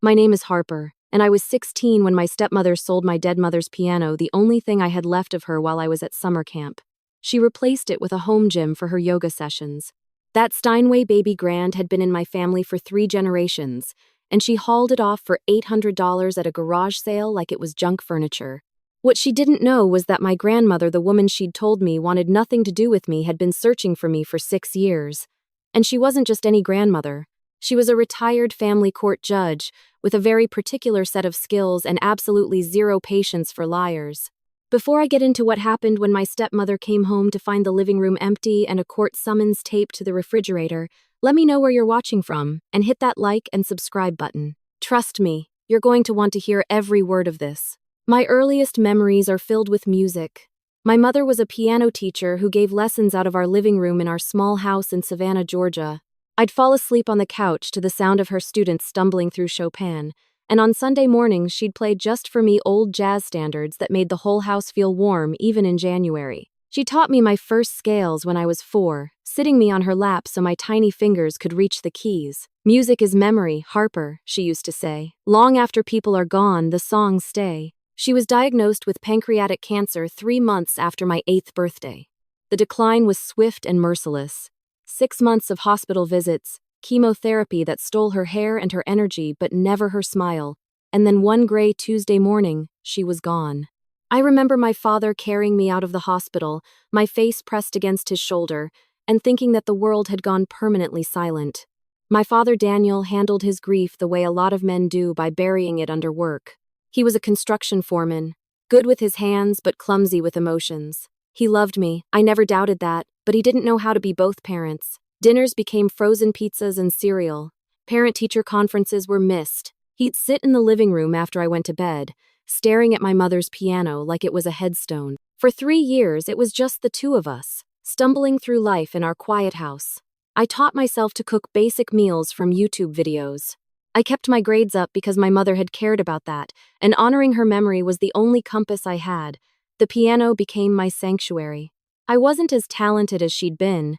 My name is Harper, and I was 16 when my stepmother sold my dead mother's piano, the only thing I had left of her while I was at summer camp. She replaced it with a home gym for her yoga sessions. That Steinway baby grand had been in my family for 3 generations, and she hauled it off for $800 at a garage sale like it was junk furniture. What she didn't know was that my grandmother, the woman she'd told me wanted nothing to do with me, had been searching for me for 6 years. And she wasn't just any grandmother. She was a retired family court judge with a very particular set of skills and absolutely zero patience for liars. Before I get into what happened when my stepmother came home to find the living room empty and a court summons taped to the refrigerator, let me know where you're watching from and hit that like and subscribe button. Trust me, you're going to want to hear every word of this. My earliest memories are filled with music. My mother was a piano teacher who gave lessons out of our living room in our small house in Savannah, Georgia. I'd fall asleep on the couch to the sound of her students stumbling through Chopin, and on Sunday mornings she'd play just for me old jazz standards that made the whole house feel warm even in January. She taught me my first scales when I was 4, sitting me on her lap so my tiny fingers could reach the keys. Music is memory, Harper, she used to say. Long after people are gone, the songs stay. She was diagnosed with pancreatic cancer 3 months after my 8th birthday. The decline was swift and merciless. 6 months of hospital visits, chemotherapy that stole her hair and her energy but never her smile, and then one gray Tuesday morning, she was gone. I remember my father carrying me out of the hospital, my face pressed against his shoulder, and thinking that the world had gone permanently silent. My father Daniel handled his grief the way a lot of men do, by burying it under work. He was a construction foreman, good with his hands but clumsy with emotions. He loved me, I never doubted that, but he didn't know how to be both parents. Dinners became frozen pizzas and cereal. Parent-teacher conferences were missed. He'd sit in the living room after I went to bed, staring at my mother's piano like it was a headstone. For 3 years, it was just the two of us, stumbling through life in our quiet house. I taught myself to cook basic meals from YouTube videos. I kept my grades up because my mother had cared about that, and honoring her memory was the only compass I had. The piano became my sanctuary. I wasn't as talented as she'd been,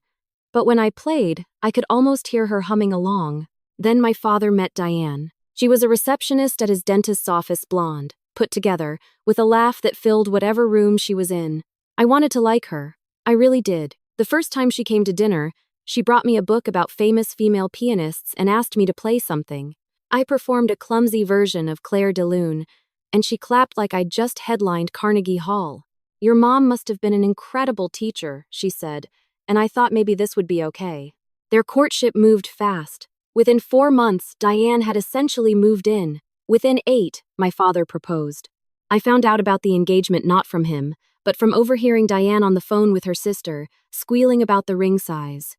but when I played, I could almost hear her humming along. Then my father met Diane. She was a receptionist at his dentist's office, blonde, put together, with a laugh that filled whatever room she was in. I wanted to like her. I really did. The first time she came to dinner, she brought me a book about famous female pianists and asked me to play something. I performed a clumsy version of Claire de Lune, and she clapped like I'd just headlined Carnegie Hall. "Your mom must have been an incredible teacher," she said, and I thought maybe this would be okay. Their courtship moved fast. Within 4 months, Diane had essentially moved in. Within 8, my father proposed. I found out about the engagement not from him, but from overhearing Diane on the phone with her sister, squealing about the ring size.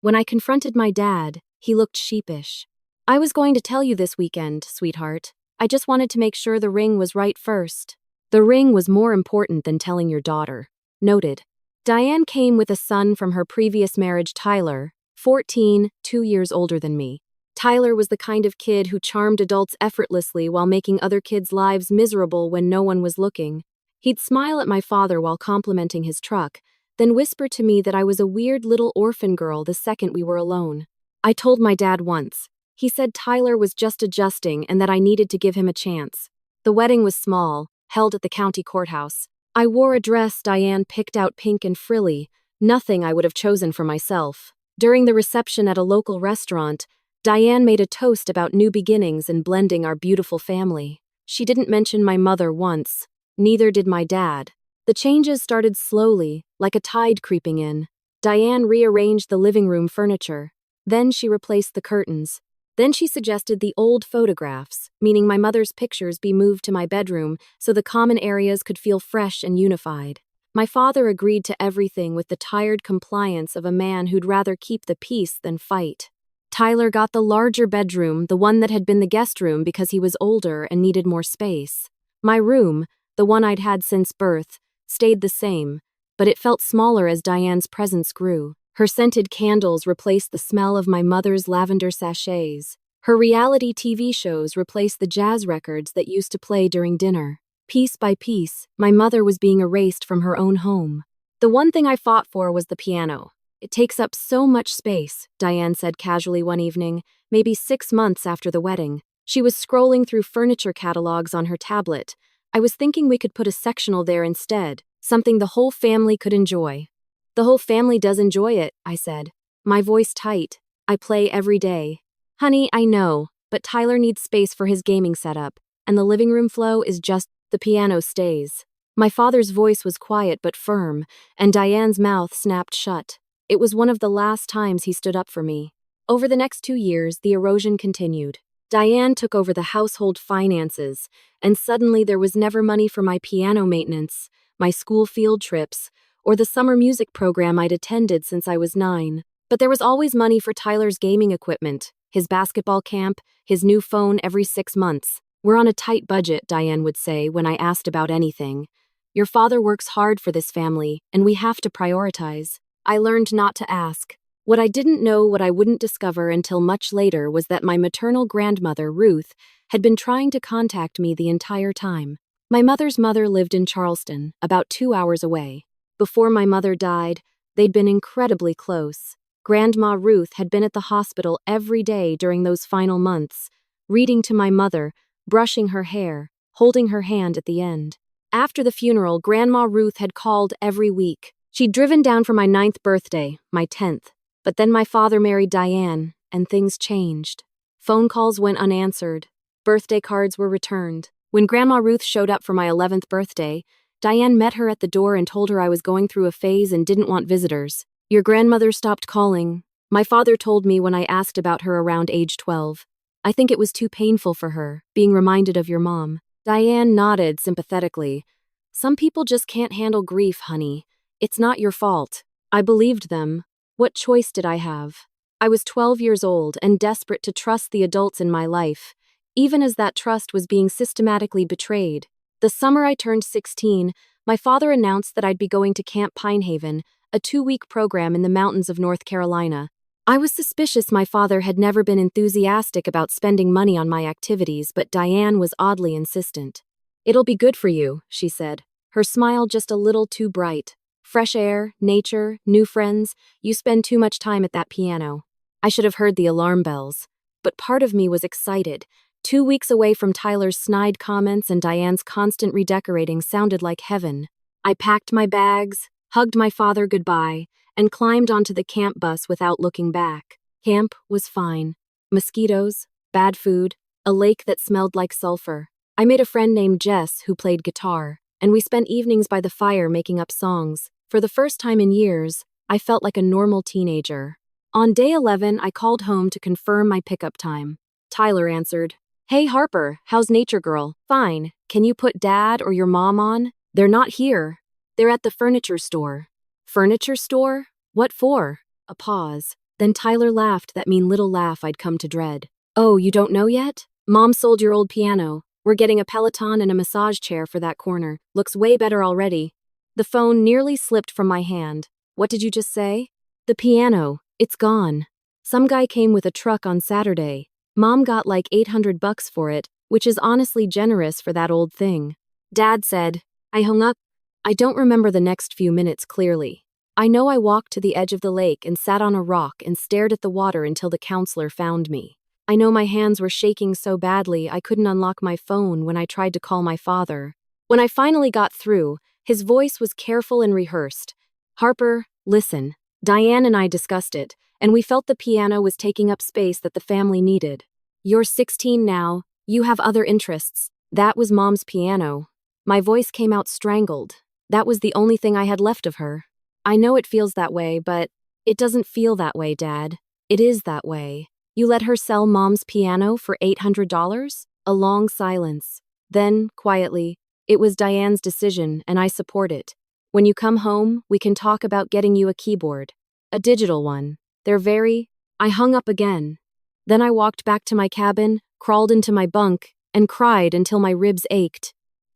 When I confronted my dad, he looked sheepish. "I was going to tell you this weekend, sweetheart. I just wanted to make sure the ring was right first." The ring was more important than telling your daughter. Noted. Diane came with a son from her previous marriage, Tyler, 14, 2 years older than me. Tyler was the kind of kid who charmed adults effortlessly while making other kids' lives miserable when no one was looking. He'd smile at my father while complimenting his truck, then whisper to me that I was a weird little orphan girl the second we were alone. I told my dad once. He said Tyler was just adjusting and that I needed to give him a chance. The wedding was small, held at the county courthouse. I wore a dress Diane picked out, pink and frilly, nothing I would have chosen for myself. During the reception at a local restaurant, Diane made a toast about new beginnings and blending our beautiful family. She didn't mention my mother once. Neither did my dad. The changes started slowly, like a tide creeping in. Diane rearranged the living room furniture. Then she replaced the curtains. Then she suggested the old photographs, meaning my mother's pictures be moved to my bedroom so the common areas could feel fresh and unified. My father agreed to everything with the tired compliance of a man who'd rather keep the peace than fight. Tyler got the larger bedroom, the one that had been the guest room because he was older and needed more space. My room, the one I'd had since birth, stayed the same, but it felt smaller as Diane's presence grew. Her scented candles replaced the smell of my mother's lavender sachets. Her reality TV shows replaced the jazz records that used to play during dinner. Piece by piece, my mother was being erased from her own home. The one thing I fought for was the piano. "It takes up so much space," Diane said casually one evening, maybe 6 months after the wedding. She was scrolling through furniture catalogs on her tablet. I was thinking we could put a sectional there instead, something the whole family could enjoy. The whole family does enjoy it, I said. My voice tight. I play every day. Honey, I know, but Tyler needs space for his gaming setup, and the living room flow is just the piano stays. My father's voice was quiet but firm, and Diane's mouth snapped shut. It was one of the last times he stood up for me. Over the next 2 years, the erosion continued. Diane took over the household finances, and suddenly there was never money for my piano maintenance, my school field trips, or the summer music program I'd attended since I was 9. But there was always money for Tyler's gaming equipment, his basketball camp, his new phone every 6 months. We're on a tight budget, Diane would say when I asked about anything. Your father works hard for this family, and we have to prioritize. I learned not to ask. What I didn't know, what I wouldn't discover until much later, was that my maternal grandmother, Ruth, had been trying to contact me the entire time. My mother's mother lived in Charleston, about 2 hours away. Before my mother died, they'd been incredibly close. Grandma Ruth had been at the hospital every day during those final months, reading to my mother, brushing her hair, holding her hand at the end. After the funeral, Grandma Ruth had called every week. She'd driven down for my 9th birthday, my 10th. But then my father married Diane, and things changed. Phone calls went unanswered. Birthday cards were returned. When Grandma Ruth showed up for my 11th birthday, Diane met her at the door and told her I was going through a phase and didn't want visitors. Your grandmother stopped calling. My father told me when I asked about her around age 12. I think it was too painful for her, being reminded of your mom. Diane nodded sympathetically. Some people just can't handle grief, honey. It's not your fault. I believed them. What choice did I have? I was 12 years old and desperate to trust the adults in my life, even as that trust was being systematically betrayed. The summer I turned 16, my father announced that I'd be going to Camp Pinehaven, a 2-week program in the mountains of North Carolina. I was suspicious my father had never been enthusiastic about spending money on my activities, but Diane was oddly insistent. It'll be good for you, she said, her smile just a little too bright. Fresh air, nature, new friends, you spend too much time at that piano. I should have heard the alarm bells. But part of me was excited. 2 weeks away from Tyler's snide comments and Diane's constant redecorating sounded like heaven. I packed my bags, hugged my father goodbye, and climbed onto the camp bus without looking back. Camp was fine. Mosquitoes, bad food, a lake that smelled like sulfur. I made a friend named Jess who played guitar, and we spent evenings by the fire making up songs. For the first time in years, I felt like a normal teenager. On day 11, I called home to confirm my pickup time. Tyler answered, "Hey Harper, how's nature girl? Fine. Can you put Dad or your mom on? They're not here. They're at the furniture store." Furniture store? What for? A pause. Then Tyler laughed that mean little laugh I'd come to dread. "Oh, you don't know yet? Mom sold your old piano. We're getting a Peloton and a massage chair for that corner. Looks way better already." The phone nearly slipped from my hand. "What did you just say?" "The piano. It's gone. Some guy came with a truck on Saturday. Mom got like $800 for it, which is honestly generous for that old thing." Dad said. I hung up. I don't remember the next few minutes clearly. I know I walked to the edge of the lake and sat on a rock and stared at the water until the counselor found me. I know my hands were shaking so badly I couldn't unlock my phone when I tried to call my father. When I finally got through, his voice was careful and rehearsed. "Harper, listen. Diane and I discussed it, and we felt the piano was taking up space that the family needed. You're 16 now. You have other interests. That was Mom's piano." My voice came out strangled. That was the only thing I had left of her. "I know it feels that way, but it doesn't feel that way, Dad. It is that way. You let her sell Mom's piano for $800? A long silence. Then, quietly, "It was Diane's decision, and I support it. When you come home, we can talk about getting you a keyboard. A digital one. They're very—" I hung up again. Then I walked back to my cabin, crawled into my bunk, and cried until my ribs ached.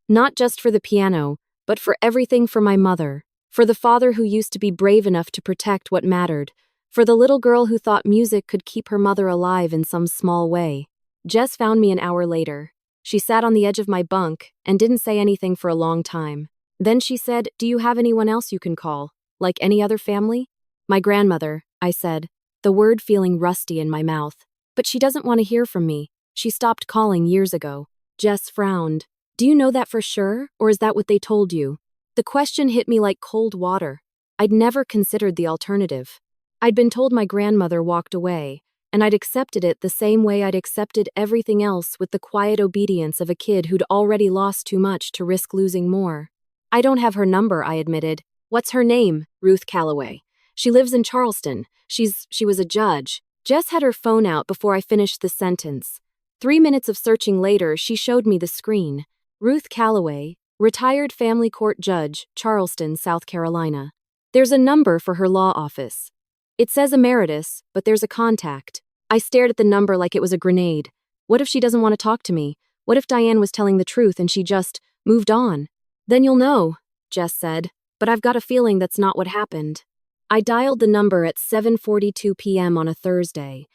Not just for the piano, but for everything, for my mother, for the father who used to be brave enough to protect what mattered, for the little girl who thought music could keep her mother alive in some small way. Jess found me an hour later. She sat on the edge of my bunk and didn't say anything for a long time. Then she said, "Do you have anyone else you can call? Like any other family?" "My grandmother," I said, the word feeling rusty in my mouth. "But she doesn't want to hear from me. She stopped calling years ago. Jess frowned. Do you know that for sure, or is that what they told you? The question hit me like cold water. I'd never considered the alternative. I'd been told my grandmother walked away, and I'd accepted it the same way I'd accepted everything else with the quiet obedience of a kid who'd already lost too much to risk losing more. I don't have her number, I admitted. What's her name? Ruth Calloway. She lives in Charleston. She was a judge. Jess had her phone out before I finished the sentence. 3 minutes of searching later, she showed me the screen. Ruth Calloway, retired family court judge, Charleston, South Carolina. There's a number for her law office. It says emeritus, but there's a contact. I stared at the number like it was a grenade. What if she doesn't want to talk to me? What if Diane was telling the truth and she just moved on? Then you'll know, Jess said, but I've got a feeling that's not what happened. I dialed the number at 7:42 p.m. on a Thursday.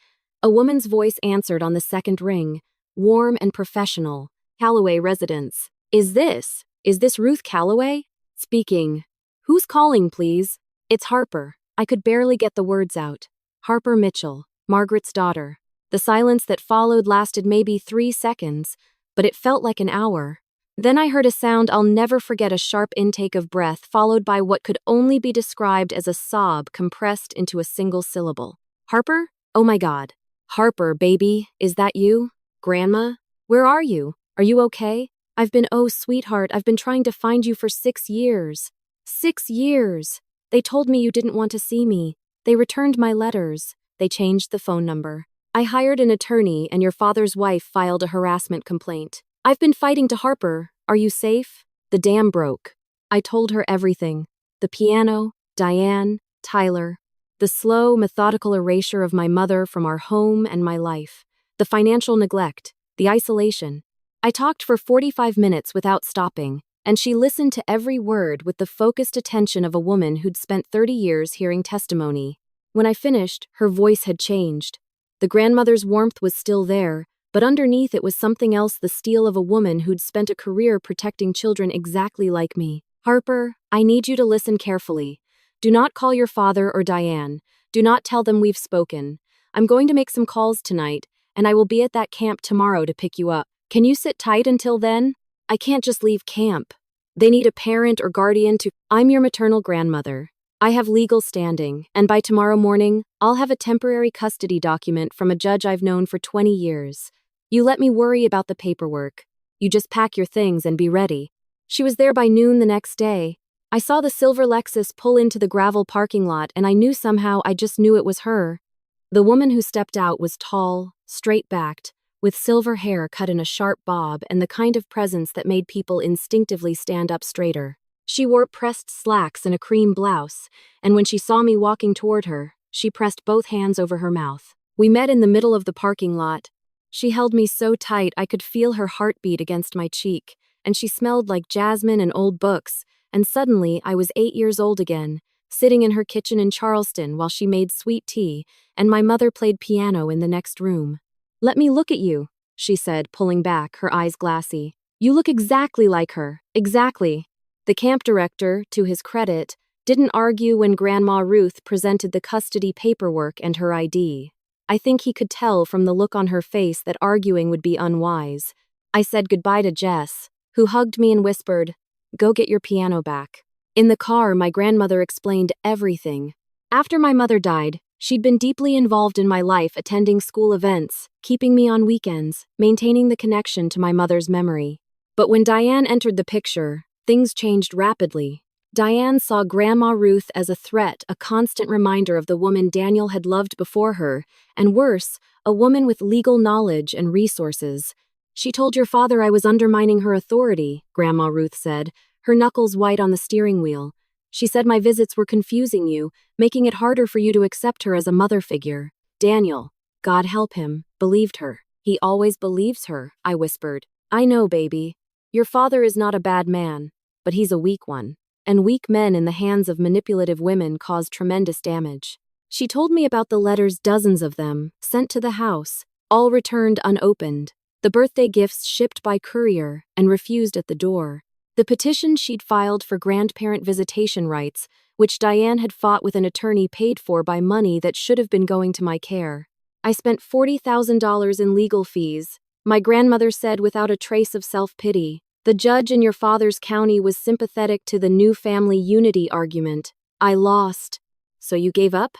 A woman's voice answered on the second ring, warm and professional. Calloway residence. Is this Ruth Calloway? Speaking. Who's calling, please? It's Harper. I could barely get the words out. Harper Mitchell, Margaret's daughter. The silence that followed lasted maybe 3 seconds, but it felt like an hour. Then I heard a sound I'll never forget, a sharp intake of breath followed by what could only be described as a sob compressed into a single syllable. Harper? Oh my God. Harper, baby, is that you? Grandma? Where are you? Are you okay? Oh, sweetheart, I've been trying to find you for 6 years. 6 years. They told me you didn't want to see me. They returned my letters. They changed the phone number. I hired an attorney and your father's wife filed a harassment complaint. I've been fighting to Harper. Are you safe? The dam broke. I told her everything. The piano, Diane, Tyler. The slow, methodical erasure of my mother from our home and my life. The financial neglect. The isolation. I talked for 45 minutes without stopping, and she listened to every word with the focused attention of a woman who'd spent 30 years hearing testimony. When I finished, her voice had changed. The grandmother's warmth was still there, but underneath it was something else, the steel of a woman who'd spent a career protecting children exactly like me. Harper, I need you to listen carefully. Do not call your father or Diane. Do not tell them we've spoken. I'm going to make some calls tonight, and I will be at that camp tomorrow to pick you up. Can you sit tight until then? I can't just leave camp. They need a parent or guardian to... I'm your maternal grandmother. I have legal standing, and by tomorrow morning, I'll have a temporary custody document from a judge I've known for 20 years. You let me worry about the paperwork. You just pack your things and be ready. She was there by noon the next day. I saw the silver Lexus pull into the gravel parking lot, and I knew somehow, I just knew it was her. The woman who stepped out was tall, straight-backed, with silver hair cut in a sharp bob and the kind of presence that made people instinctively stand up straighter. She wore pressed slacks and a cream blouse, and when she saw me walking toward her, she pressed both hands over her mouth. We met in the middle of the parking lot. She held me so tight I could feel her heartbeat against my cheek, and she smelled like jasmine and old books, and suddenly I was 8 years old again, sitting in her kitchen in Charleston while she made sweet tea, and my mother played piano in the next room. Let me look at you, she said, pulling back, her eyes glassy. You look exactly like her, exactly. The camp director, to his credit, didn't argue when Grandma Ruth presented the custody paperwork and her ID. I think he could tell from the look on her face that arguing would be unwise. I said goodbye to Jess, who hugged me and whispered, "Go get your piano back." In the car, my grandmother explained everything. After my mother died, she'd been deeply involved in my life, attending school events, keeping me on weekends, maintaining the connection to my mother's memory. But when Diane entered the picture, things changed rapidly. Diane saw Grandma Ruth as a threat, a constant reminder of the woman Daniel had loved before her, and worse, a woman with legal knowledge and resources. She told your father I was undermining her authority, Grandma Ruth said, her knuckles white on the steering wheel. She said my visits were confusing you, making it harder for you to accept her as a mother figure. Daniel, God help him, believed her. He always believes her, I whispered. I know, baby. Your father is not a bad man, but he's a weak one. And weak men in the hands of manipulative women cause tremendous damage. She told me about the letters, dozens of them, sent to the house, all returned unopened. The birthday gifts shipped by courier and refused at the door. The petition she'd filed for grandparent visitation rights, which Diane had fought with an attorney paid for by money that should have been going to my care. I spent $40,000 in legal fees, my grandmother said without a trace of self-pity. The judge in your father's county was sympathetic to the new family unity argument. I lost. So you gave up?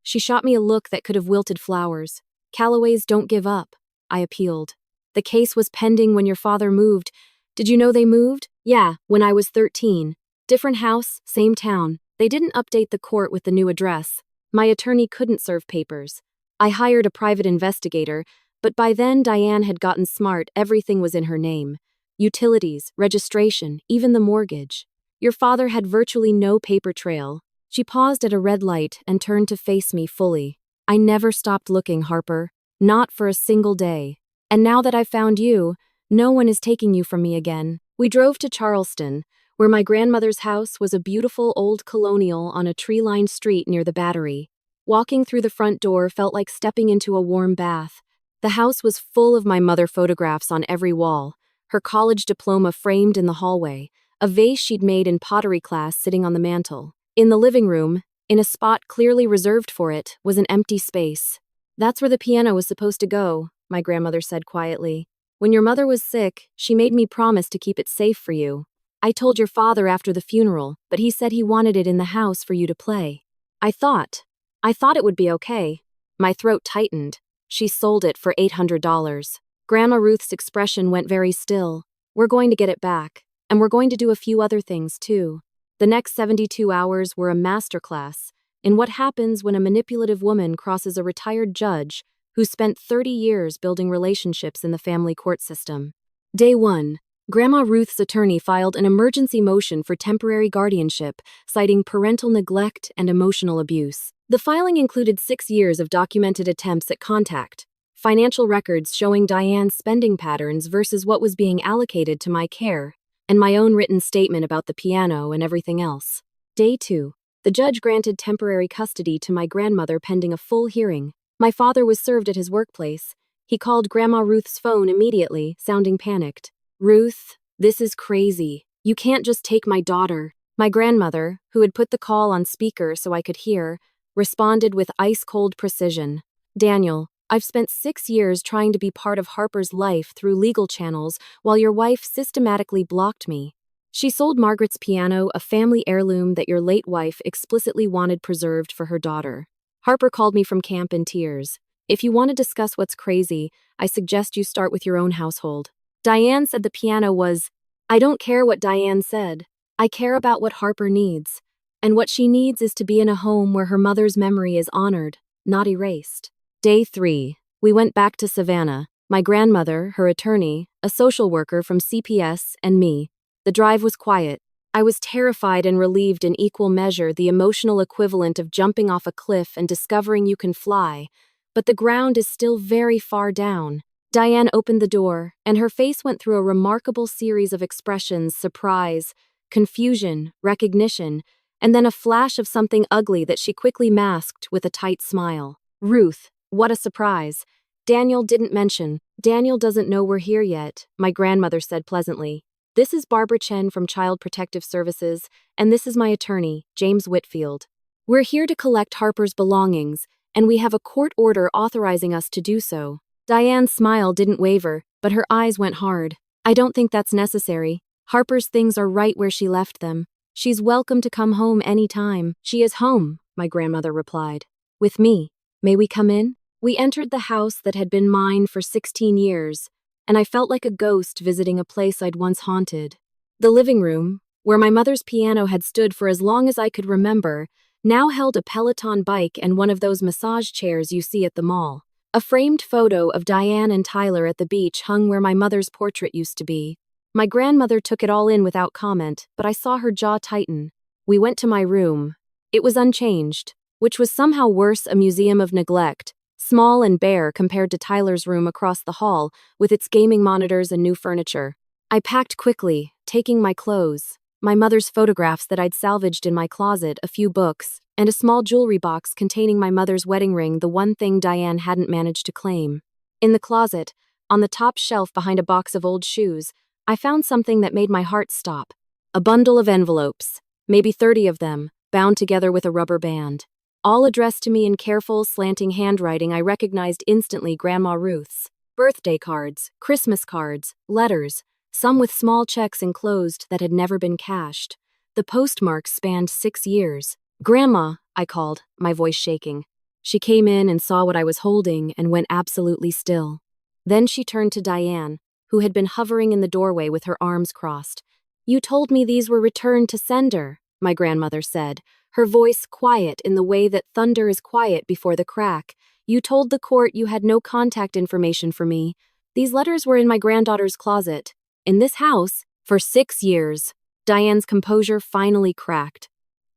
She shot me a look that could have wilted flowers. Callaways don't give up, I appealed. The case was pending when your father moved. Did you know they moved? Yeah, when I was 13. Different house, same town. They didn't update the court with the new address. My attorney couldn't serve papers. I hired a private investigator, but by then Diane had gotten smart. Everything was in her name. Utilities, registration, even the mortgage. Your father had virtually no paper trail. She paused at a red light and turned to face me fully. I never stopped looking, Harper. Not for a single day. And now that I've found you, no one is taking you from me again. We drove to Charleston, where my grandmother's house was a beautiful old colonial on a tree-lined street near the Battery. Walking through the front door felt like stepping into a warm bath. The house was full of my mother photographs on every wall, her college diploma framed in the hallway, a vase she'd made in pottery class sitting on the mantel. In the living room, in a spot clearly reserved for it, was an empty space. That's where the piano was supposed to go, my grandmother said quietly. When your mother was sick, she made me promise to keep it safe for you. I told your father after the funeral, but he said he wanted it in the house for you to play. I thought it would be okay. My throat tightened. She sold it for $800. Grandma Ruth's expression went very still. We're going to get it back, and we're going to do a few other things too. The next 72 hours were a masterclass in what happens when a manipulative woman crosses a retired judge who spent 30 years building relationships in the family court system. Day 1. Grandma Ruth's attorney filed an emergency motion for temporary guardianship, citing parental neglect and emotional abuse. The filing included 6 years of documented attempts at contact, financial records showing Diane's spending patterns versus what was being allocated to my care, and my own written statement about the piano and everything else. Day 2. The judge granted temporary custody to my grandmother pending a full hearing. My father was served at his workplace. He called Grandma Ruth's phone immediately, sounding panicked. Ruth, this is crazy. You can't just take my daughter. My grandmother, who had put the call on speaker so I could hear, responded with ice-cold precision. Daniel, I've spent 6 years trying to be part of Harper's life through legal channels while your wife systematically blocked me. She sold Margaret's piano, a family heirloom that your late wife explicitly wanted preserved for her daughter. Harper called me from camp in tears. If you want to discuss what's crazy, I suggest you start with your own household. Diane said the piano was. I don't care what Diane said. I care about what Harper needs. And what she needs is to be in a home where her mother's memory is honored, not erased. Day 3. We went back to Savannah. My grandmother, her attorney, a social worker from CPS, and me. The drive was quiet. I was terrified and relieved in equal measure, the emotional equivalent of jumping off a cliff and discovering you can fly, but the ground is still very far down. Diane opened the door, and her face went through a remarkable series of expressions: surprise, confusion, recognition, and then a flash of something ugly that she quickly masked with a tight smile. Ruth, what a surprise. Daniel didn't mention. Daniel doesn't know we're here yet, my grandmother said pleasantly. This is Barbara Chen from Child Protective Services, and this is my attorney, James Whitfield. We're here to collect Harper's belongings, and we have a court order authorizing us to do so. Diane's smile didn't waver, but her eyes went hard. I don't think that's necessary. Harper's things are right where she left them. She's welcome to come home any time. She is home, my grandmother replied. With me. May we come in? We entered the house that had been mine for 16 years, and I felt like a ghost visiting a place I'd once haunted. The living room, where my mother's piano had stood for as long as I could remember, now held a Peloton bike and one of those massage chairs you see at the mall. A framed photo of Diane and Tyler at the beach hung where my mother's portrait used to be. My grandmother took it all in without comment, but I saw her jaw tighten. We went to my room. It was unchanged, which was somehow worse, a museum of neglect, small and bare compared to Tyler's room across the hall, with its gaming monitors and new furniture. I packed quickly, taking my clothes, my mother's photographs that I'd salvaged in my closet, a few books, and a small jewelry box containing my mother's wedding ring, the one thing Diane hadn't managed to claim. In the closet, on the top shelf behind a box of old shoes, I found something that made my heart stop. A bundle of envelopes, maybe 30 of them, bound together with a rubber band. All addressed to me in careful, slanting handwriting I recognized instantly, Grandma Ruth's. Birthday cards, Christmas cards, letters, some with small checks enclosed that had never been cashed. The postmarks spanned 6 years. "Grandma," I called, my voice shaking. She came in and saw what I was holding and went absolutely still. Then she turned to Diane, who had been hovering in the doorway with her arms crossed. "You told me these were returned to sender," my grandmother said, her voice quiet in the way that thunder is quiet before the crack. "You told the court you had no contact information for me. These letters were in my granddaughter's closet. In this house, for 6 years. Diane's composure finally cracked.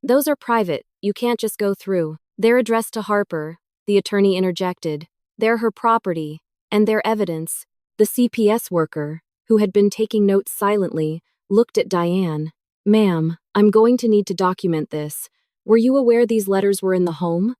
"Those are private, you can't just go through. They're addressed to Harper," the attorney interjected. "They're her property, and they're evidence." The CPS worker, who had been taking notes silently, looked at Diane. "Ma'am, I'm going to need to document this. Were you aware these letters were in the home?"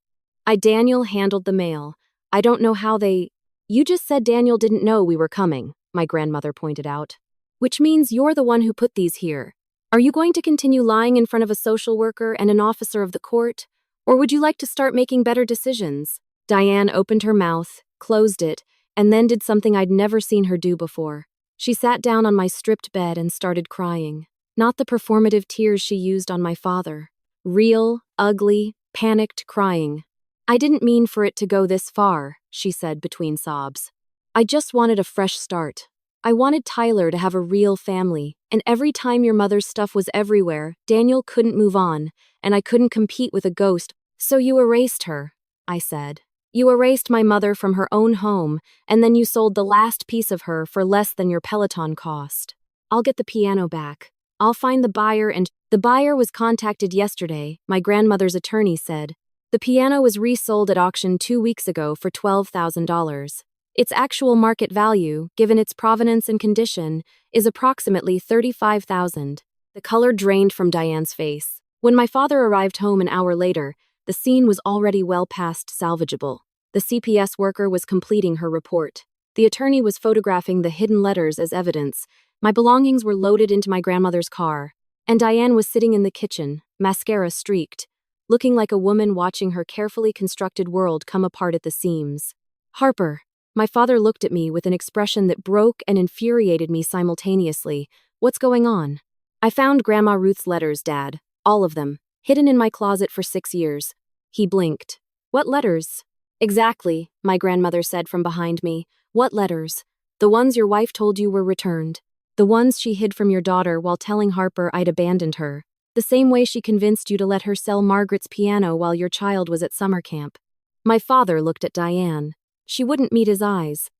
Daniel handled the mail. "I don't know how they—" "You just said Daniel didn't know we were coming," my grandmother pointed out. "Which means you're the one who put these here. Are you going to continue lying in front of a social worker and an officer of the court? Or would you like to start making better decisions?" Diane opened her mouth, closed it, and then did something I'd never seen her do before. She sat down on my stripped bed and started crying. Not the performative tears she used on my father. Real, ugly, panicked crying. "I didn't mean for it to go this far," she said between sobs. "I just wanted a fresh start. I wanted Tyler to have a real family, and every time your mother's stuff was everywhere, Daniel couldn't move on, and I couldn't compete with a ghost. So you erased her," I said. "You erased my mother from her own home, and then you sold the last piece of her for less than your Peloton cost. I'll get the piano back. I'll find the buyer and—" "The buyer was contacted yesterday," my grandmother's attorney said. "The piano was resold at auction 2 weeks ago for $12,000. Its actual market value, given its provenance and condition, is approximately $35,000. The color drained from Diane's face. When my father arrived home an hour later, the scene was already well past salvageable. The CPS worker was completing her report. The attorney was photographing the hidden letters as evidence. My belongings were loaded into my grandmother's car, and Diane was sitting in the kitchen, mascara streaked, looking like a woman watching her carefully constructed world come apart at the seams. "Harper." My father looked at me with an expression that broke and infuriated me simultaneously. "What's going on?" "I found Grandma Ruth's letters, Dad. All of them. Hidden in my closet for 6 years. He blinked. "What letters?" "Exactly," my grandmother said from behind me. "What letters?" "The ones your wife told you were returned. The ones she hid from your daughter while telling Harper I'd abandoned her. The same way she convinced you to let her sell Margaret's piano while your child was at summer camp." My father looked at Diane. She wouldn't meet his eyes.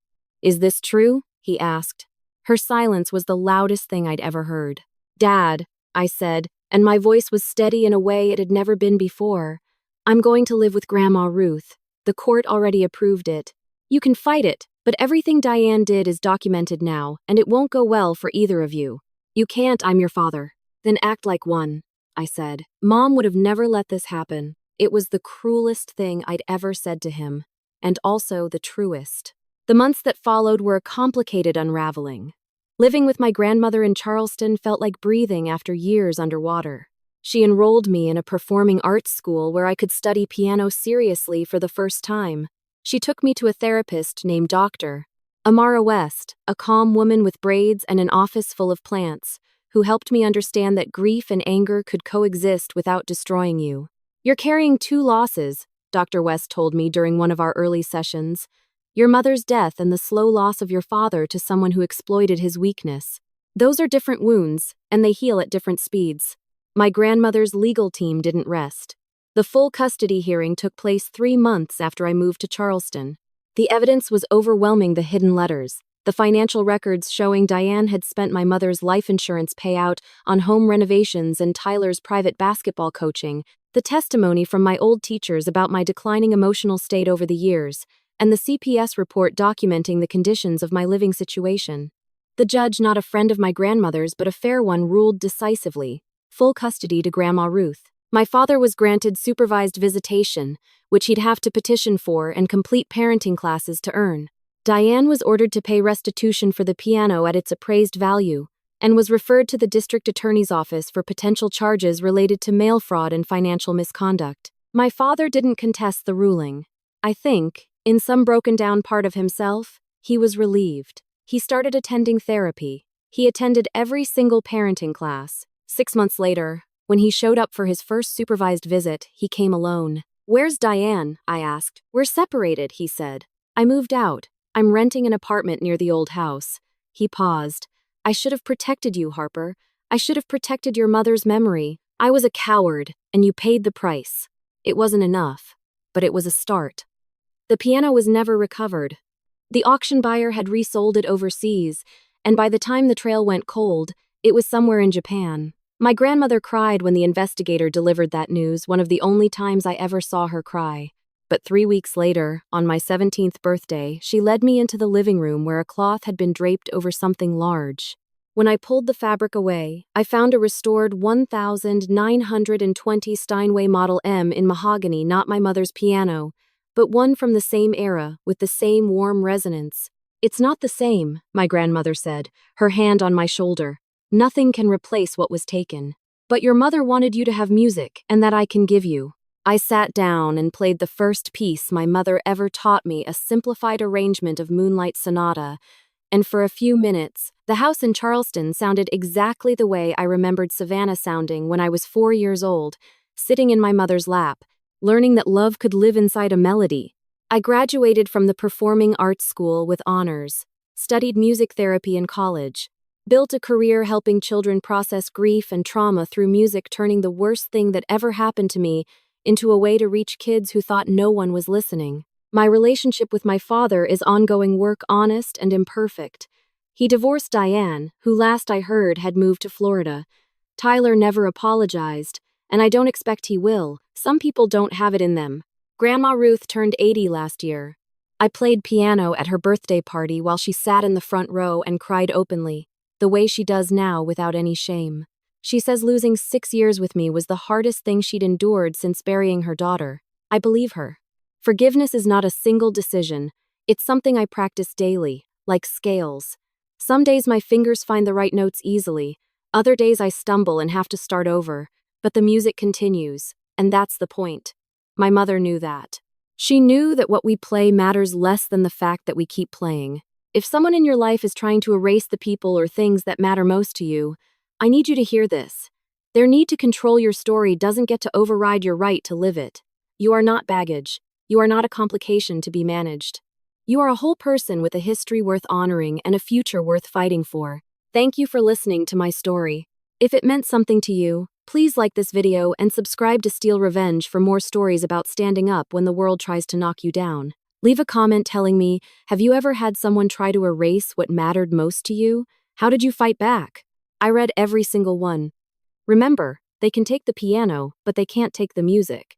"Is this true?" he asked. Her silence was the loudest thing I'd ever heard. "Dad," I said, and my voice was steady in a way it had never been before. "I'm going to live with Grandma Ruth. The court already approved it. You can fight it, but everything Diane did is documented now, and it won't go well for either of you. You can't, I'm your father." "Then act like one," I said. Mom would have never let this happen. It was the cruelest thing I'd ever said to him. And also the truest. The months that followed were a complicated unraveling. Living with my grandmother in Charleston felt like breathing after years underwater. She enrolled me in a performing arts school where I could study piano seriously for the first time. She took me to a therapist named Dr. Amara West, a calm woman with braids and an office full of plants, who helped me understand that grief and anger could coexist without destroying you. "You're carrying 2 losses," Dr. West told me during one of our early sessions. "Your mother's death and the slow loss of your father to someone who exploited his weakness. Those are different wounds, and they heal at different speeds." My grandmother's legal team didn't rest. The full custody hearing took place 3 months after I moved to Charleston. The evidence was overwhelming: the hidden letters, the financial records showing Diane had spent my mother's life insurance payout on home renovations and Tyler's private basketball coaching, the testimony from my old teachers about my declining emotional state over the years, and the CPS report documenting the conditions of my living situation. The judge, not a friend of my grandmother's but a fair one, ruled decisively: full custody to Grandma Ruth. My father was granted supervised visitation, which he'd have to petition for, and complete parenting classes to earn. Diane was ordered to pay restitution for the piano at its appraised value, and was referred to the district attorney's office for potential charges related to mail fraud and financial misconduct. My father didn't contest the ruling. I think, in some broken-down part of himself, He was relieved. He started attending therapy. He attended every single parenting class. 6 months later, when he showed up for his first supervised visit, he came alone. "Where's Diane?" I asked. "We're separated," he said. "I moved out. I'm renting an apartment near the old house." He paused. "I should have protected you, Harper. I should have protected your mother's memory. I was a coward, and you paid the price." It wasn't enough, but it was a start. The piano was never recovered. The auction buyer had resold it overseas, and by the time the trail went cold, it was somewhere in Japan. My grandmother cried when the investigator delivered that news, one of the only times I ever saw her cry. But 3 weeks later, on my 17th birthday, she led me into the living room where a cloth had been draped over something large. When I pulled the fabric away, I found a restored 1920 Steinway Model M in mahogany, not my mother's piano, but one from the same era, with the same warm resonance. "It's not the same," my grandmother said, her hand on my shoulder. "Nothing can replace what was taken. But your mother wanted you to have music, and that I can give you." I sat down and played the first piece my mother ever taught me, a simplified arrangement of Moonlight Sonata, and for a few minutes, the house in Charleston sounded exactly the way I remembered Savannah sounding when I was 4 years old, sitting in my mother's lap, learning that love could live inside a melody. I graduated from the Performing Arts School with honors, studied music therapy in college, built a career helping children process grief and trauma through music, turning the worst thing that ever happened to me into a way to reach kids who thought no one was listening. My relationship with my father is ongoing work, honest and imperfect. He divorced Diane, who last I heard had moved to Florida. Tyler never apologized, and I don't expect he will. Some people don't have it in them. Grandma Ruth turned 80 last year. I played piano at her birthday party while she sat in the front row and cried openly, the way she does now without any shame. She says losing 6 years with me was the hardest thing she'd endured since burying her daughter. I believe her. Forgiveness is not a single decision. It's something I practice daily, like scales. Some days my fingers find the right notes easily. Other days I stumble and have to start over. But the music continues, and that's the point. My mother knew that. She knew that what we play matters less than the fact that we keep playing. If someone in your life is trying to erase the people or things that matter most to you, I need you to hear this. Their need to control your story doesn't get to override your right to live it. You are not baggage. You are not a complication to be managed. You are a whole person with a history worth honoring and a future worth fighting for. Thank you for listening to my story. If it meant something to you, please like this video and subscribe to Steal Revenge for more stories about standing up when the world tries to knock you down. Leave a comment telling me, have you ever had someone try to erase what mattered most to you? How did you fight back? I read every single one. Remember, they can take the piano, but they can't take the music.